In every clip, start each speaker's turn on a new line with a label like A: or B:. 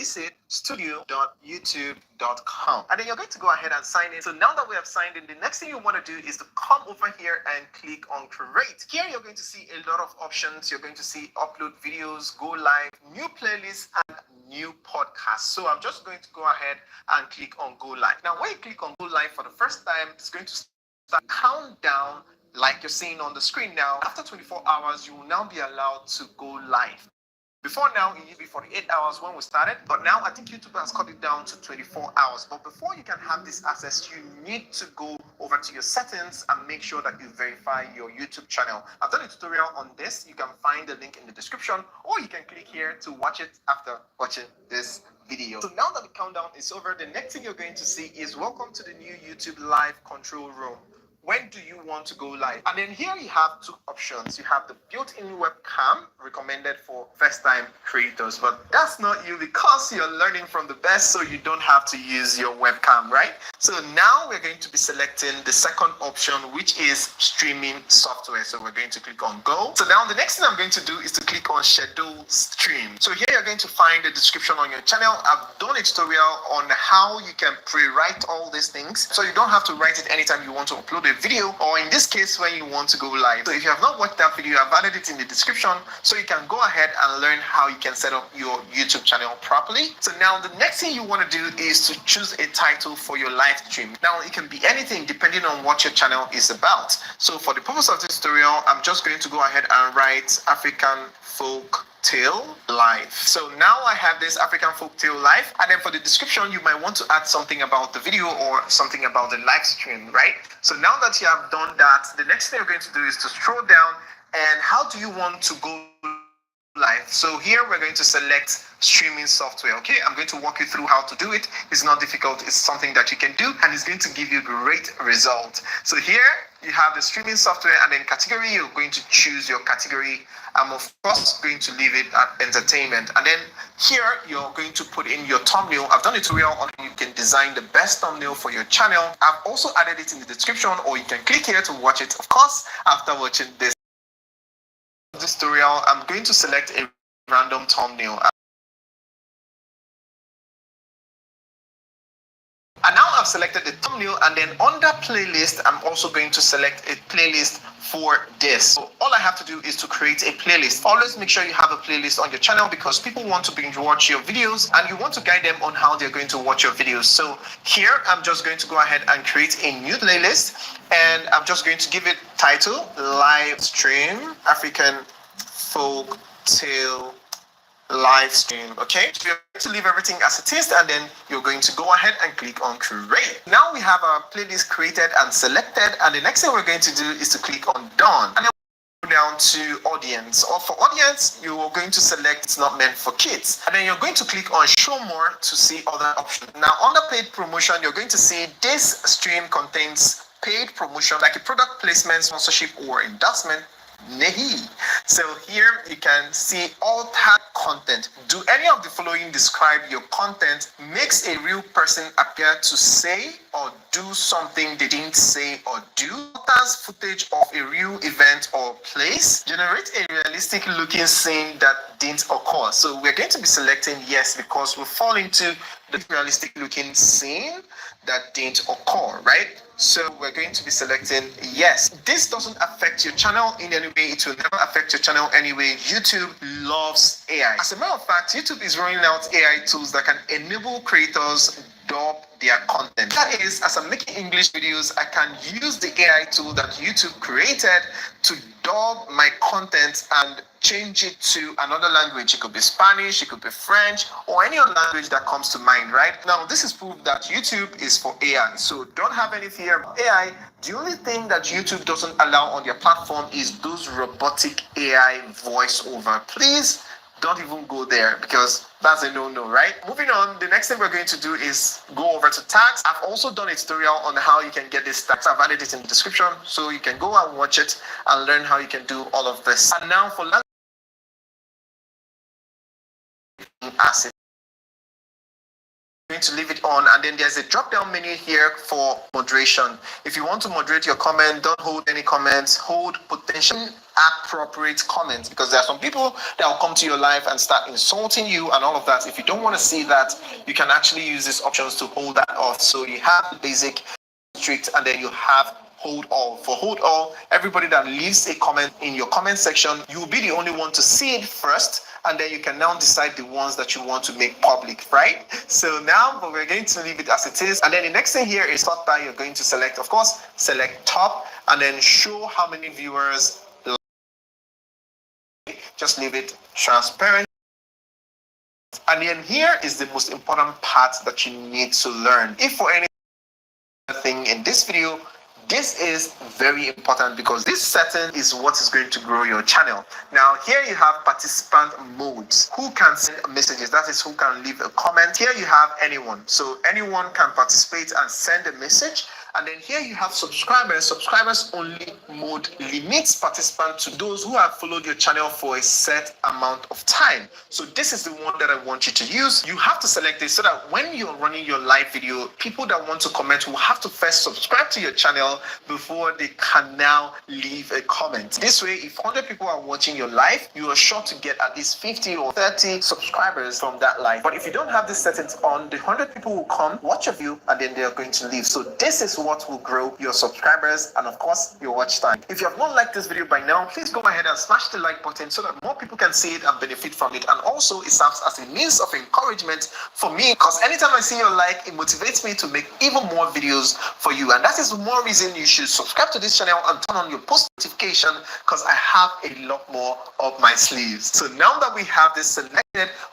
A: visit studio.youtube.com. And then you're going to go ahead and sign in. So now that we have signed in, the next thing you want to do is to come over here and click on create. Here you're going to see a lot of options. You're going to see upload videos, go live, new playlists, and new podcasts. So I'm just going to go ahead and click on go live. Now when you click on go live for the first time, it's going to start countdown like you're seeing on the screen now. After 24 hours, you will now be allowed to go live. Before now, it used to be 48 hours when we started, but now I think YouTube has cut it down to 24 hours. But before you can have this access, you need to go over to your settings and make sure that you verify your YouTube channel. I've done a tutorial on this. You can find the link in the description, or you can click here to watch it after watching this video. So now that the countdown is over, the next thing you're going to see is welcome to the new YouTube live control room. When do you want to go live? And then here you have two options. You have the built-in webcam recommended for first-time creators, but that's not you because you're learning from the best, so you don't have to use your webcam, right? So now we're going to be selecting the second option, which is streaming software. So we're going to click on go. So now the next thing I'm going to do is to click on schedule stream. So here you're going to find the description on your channel. I've done a tutorial on how you can pre-write all these things, so you don't have to write it anytime you want to upload a video, or in this case when you want to go live. So if you have not watched that video, I've added it in the description, so you can go ahead and learn how you can set up your YouTube channel properly. So now the next thing you want to do is to choose a title for your live stream. Now it can be anything depending on what your channel is about. So for the purpose of this tutorial, I'm just going to go ahead and write African Folk Tale Live. So now I have this African Folk Tale Live, and then for the description you might want to add something about the video or something about the live stream, right? So now that you have done that, the next thing you're going to do is to scroll down, and how do you want to go live? So here we're going to select streaming software. Okay, I'm going to walk you through how to do it. It's not difficult. It's something that you can do, and it's going to give you great result. So here you have the streaming software, and then category, you're going to choose your category. I'm of course going to leave it at entertainment, and then here you're going to put in your thumbnail. I've done a tutorial on how you can design the best thumbnail for your channel. I've also added it in the description, or you can click here to watch it, of course, after watching this tutorial. I'm going to select a random thumbnail. And now I've selected the thumbnail, and then under playlist, I'm also going to select a playlist for this. So all I have to do is to create a playlist. Always make sure you have a playlist on your channel, because people want to binge watch your videos and you want to guide them on how they're going to watch your videos. So here I'm just going to go ahead and create a new playlist, and I'm just going to give it title Live Stream African Folk Tale Live Stream. Okay, so you're going to leave everything as it is, and then you're going to go ahead and click on create. Now we have our playlist created and selected, and the next thing we're going to do is to click on done, and then go down to audience. Or for audience, you are going to select it's not meant for kids, and then you're going to click on show more to see other options. Now under paid promotion, you're going to see this stream contains paid promotion like a product placement, sponsorship, or endorsement. Nahi. So here you can see all tag content. Do any of the following describe your content? Makes a real person appear to say or do something they didn't say or do. Alters footage of a real event or place. Generate a realistic looking scene that didn't occur. So we're going to be selecting yes, because we fall into the realistic looking scene that didn't occur, right? So we're going to be selecting yes. This doesn't affect your channel in any way. It will never affect your channel anyway. YouTube loves AI. As a matter of fact, YouTube is rolling out AI tools that can enable creators dub their content. That is, as I'm making English videos, I can use the AI tool that YouTube created to dub my content and change it to another language. It could be Spanish, it could be French, or any other language that comes to mind, right? Now, this is proof that YouTube is for AI, so don't have any fear about AI. The only thing that YouTube doesn't allow on their platform is those robotic AI voiceover. Please don't even go there, because that's a no-no, right? Moving on, the next thing we're going to do is go over to tags. I've also done a tutorial on how you can get these tags. I've added it in the description, so you can go and watch it and learn how you can do all of this. And now for asset, going to leave it on, and then there's a drop down menu here for moderation. If you want to moderate your comment, don't hold any comments, hold potential appropriate comments, because there are some people that will come to your live and start insulting you and all of that. If you don't want to see that, you can actually use these options to hold that off. So you have the basic, strict, and then you have hold all. For hold all, everybody that leaves a comment in your comment section, you will be the only one to see it first, and then you can now decide the ones that you want to make public, right? So now, but we're going to leave it as it is. And then the next thing here is sort by. You're going to select, of course, select top, and then show how many viewers. Just leave it transparent. And then here is the most important part that you need to learn. If for anything in this video, this is very important, because this setting is what is going to grow your channel. Now here you have participant modes. Who can send messages? That is, who can leave a comment. Here you have anyone. So anyone can participate and send a message. And then here you have subscribers. Subscribers only mode limits participants to those who have followed your channel for a set amount of time. So this is the one that I want you to use. You have to select this so that when you're running your live video, people that want to comment will have to first subscribe to your channel before they can now leave a comment. This way, if 100 people are watching your live, you are sure to get at least 50 or 30 subscribers from that live. But if you don't have these settings on, the 100 people will come, watch a view, and then they are going to leave. So this is what will grow your subscribers and, of course, your watch time. If you have not liked this video by now, please go ahead and smash the like button so that more people can see it and benefit from it. And also, it serves as a means of encouragement for me, because anytime I see your like, it motivates me to make even more videos for you. And that is more reason you should subscribe to this channel and turn on your post notification, because I have a lot more up my sleeves. So now that we have this selected,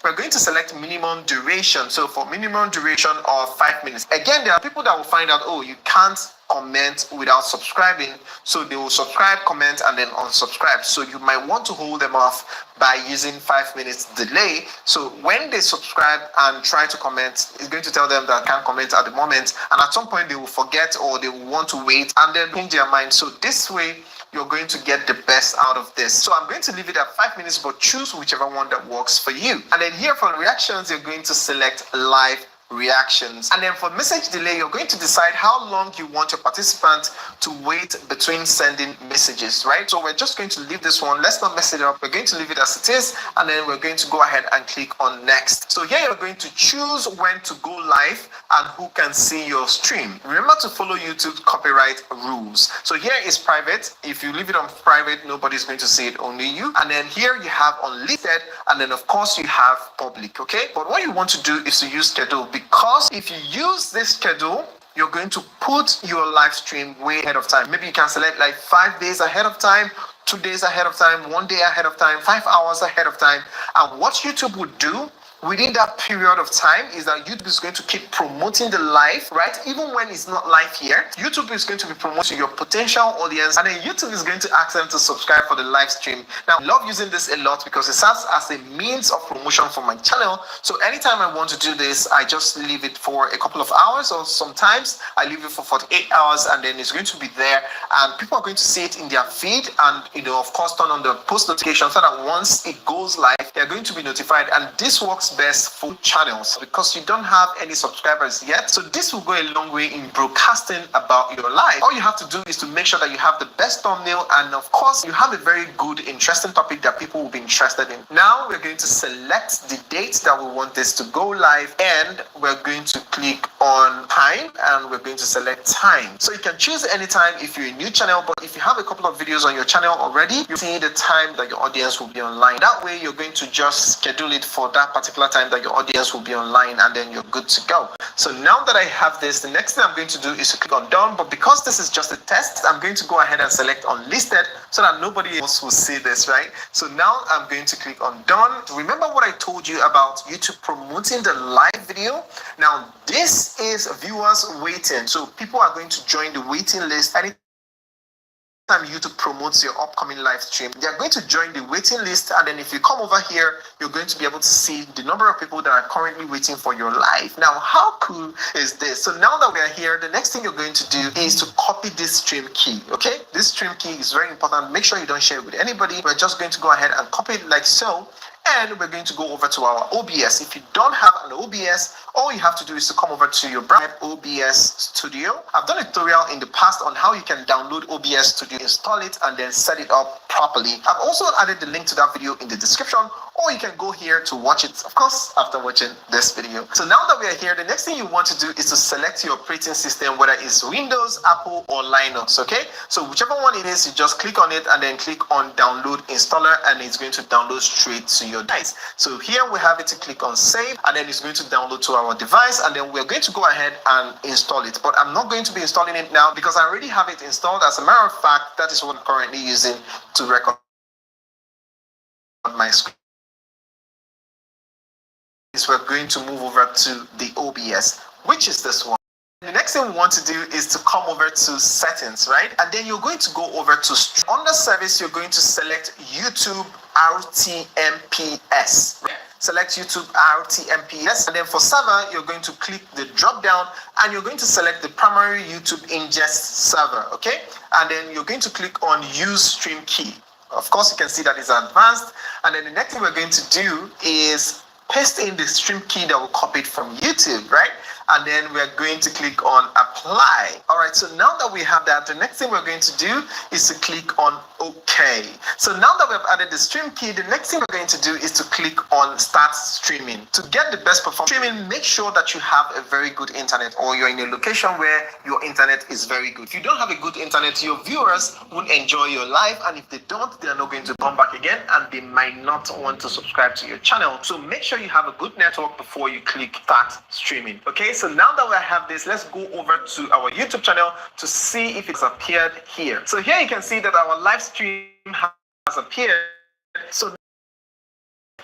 A: we're going to select minimum duration. So for minimum duration of 5 minutes. Again, there are people that will find out, oh, you can't comment without subscribing, so they will subscribe, comment, and then unsubscribe. So you might want to hold them off by using 5 minutes delay. So when they subscribe and try to comment, it's going to tell them that can't comment at the moment, and at some point they will forget, or they will want to wait and then change their mind. So this way you're going to get the best out of this. So I'm going to leave it at 5 minutes, but choose whichever one that works for you. And then here for reactions, you're going to select live reactions. And then for message delay, you're going to decide how long you want your participant to wait between sending messages, right? So we're just going to leave this one. Let's not mess it up. We're going to leave it as it is, and then we're going to go ahead and click on next. So here you're going to choose when to go live and who can see your stream. Remember to follow YouTube copyright rules. So here is private. If you leave it on private, nobody's going to see it, only you. And then here you have unlisted, and then of course you have public, okay? But what you want to do is to use schedule, because if you use this schedule, you're going to put your live stream way ahead of time. Maybe you can select like 5 days ahead of time, 2 days ahead of time, 1 day ahead of time, 5 hours ahead of time. And what YouTube would do within that period of time is that YouTube is going to keep promoting the live, right? Even when it's not live here, YouTube is going to be promoting your potential audience, and then YouTube is going to ask them to subscribe for the live stream. Now, I love using this a lot because it serves as a means of promotion for my channel. So anytime I want to do this, I just leave it for a couple of hours, or sometimes I leave it for 48 hours, and then it's going to be there, and people are going to see it in their feed, and of course, turn on the post notification so that once it goes live, they're going to be notified. And this works best for channels because you don't have any subscribers yet. So this will go a long way in broadcasting about your life. All you have to do is to make sure that you have the best thumbnail, and of course you have a very good, interesting topic that people will be interested in. Now we're going to select the date that we want this to go live, and we're going to click on time, and we're going to select time. So you can choose any time if you're a new channel, but if you have a couple of videos on your channel already, you see the time that your audience will be online. That way you're going to just schedule it for that particular time that your audience will be online, and then you're good to go. So now that I have this, the next thing I'm going to do is to click on done. But because this is just a test, I'm going to go ahead and select unlisted so that nobody else will see this, right? So now I'm going to click on done. Remember what I told you about YouTube promoting the live video? Now this is viewers waiting. So people are going to join the waiting list. Anytime YouTube promotes your upcoming live stream, they're going to join the waiting list, and then if you come over here, you're going to be able to see the number of people that are currently waiting for your live. Now, how cool is this? So now that we are here, the next thing you're going to do is to copy this stream key, okay? This stream key is very important. Make sure you don't share it with anybody. We're just going to go ahead and copy it like so. And we're going to go over to our OBS. If you don't have an OBS, All you have to do is to come over to your browser, OBS Studio. I've done a tutorial in the past on how you can download OBS Studio, install it, and then set it up properly. I've also added the link to that video in the description, or you can go here to watch it, of course, after watching this video. So now that we are here, the next thing you want to do is to select your operating system, whether it's Windows, Apple, or Linux, okay? So whichever one it is, you just click on it and then click on download installer, and it's going to download straight to your device. So here we have it to click on save, and then it's going to download to our device, and then we're going to go ahead and install it. But I'm not going to be installing it now because I already have it installed. As a matter of fact, that is what I'm currently using to record my screen. We're going to move over to the OBS, which is this one. The next thing we want to do is to come over to settings, right? And then you're going to go over to under service, you're going to select YouTube RTMPS. Right? Select YouTube RTMPS, and then for server, you're going to click the drop down and you're going to select the primary YouTube ingest server, okay? And then you're going to click on use stream key. Of course, you can see that it's advanced. And then the next thing we're going to do is paste in the stream key that we copied from YouTube, right? And then we're going to click on apply. All right, so now that we have that, the next thing we're going to do is to click on OK. So now that we've added the stream key, the next thing we're going to do is to click on start streaming. To get the best performance streaming, make sure that you have a very good internet, or you're in a location where your internet is very good. If you don't have a good internet, your viewers won't enjoy your live, and if they don't, they're not going to come back again, and they might not want to subscribe to your channel. So make sure you have a good network before you click start streaming. Okay, so now that we have this, let's go over to our YouTube channel to see if it's appeared here. So here you can see that our live stream has appeared. So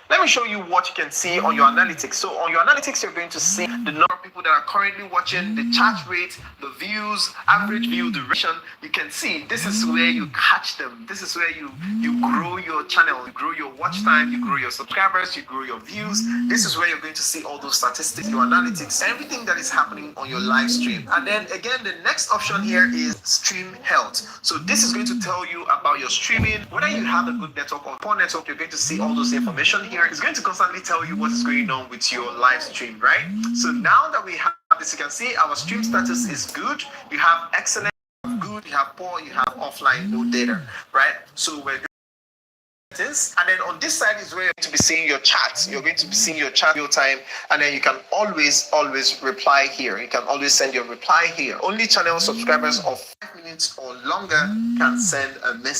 A: let me show you what you can see on your analytics. So on your analytics, you're going to see the number of people that are currently watching, the chat rate, the views, average view duration. You can see this is where you catch them. This is where you grow your channel, you grow your watch time, you grow your subscribers, you grow your views. This is where you're going to see all those statistics, your analytics, everything that is happening on your live stream. And then again, the next option here is stream health. So this is going to tell you about your streaming, whether you have a good network or poor network. You're going to see all those information here. It's going to constantly tell you what is going on with your live stream, right? So now that we have this, you can see our stream status is good. You have excellent, good, you have poor, you have offline, no data, right? So we're going to this, and then on this side is where you're going to be seeing your chat. You're going to be seeing your chat real time, and then you can always reply here. You can always send your reply here. Only channel subscribers of 5 minutes or longer can send a message.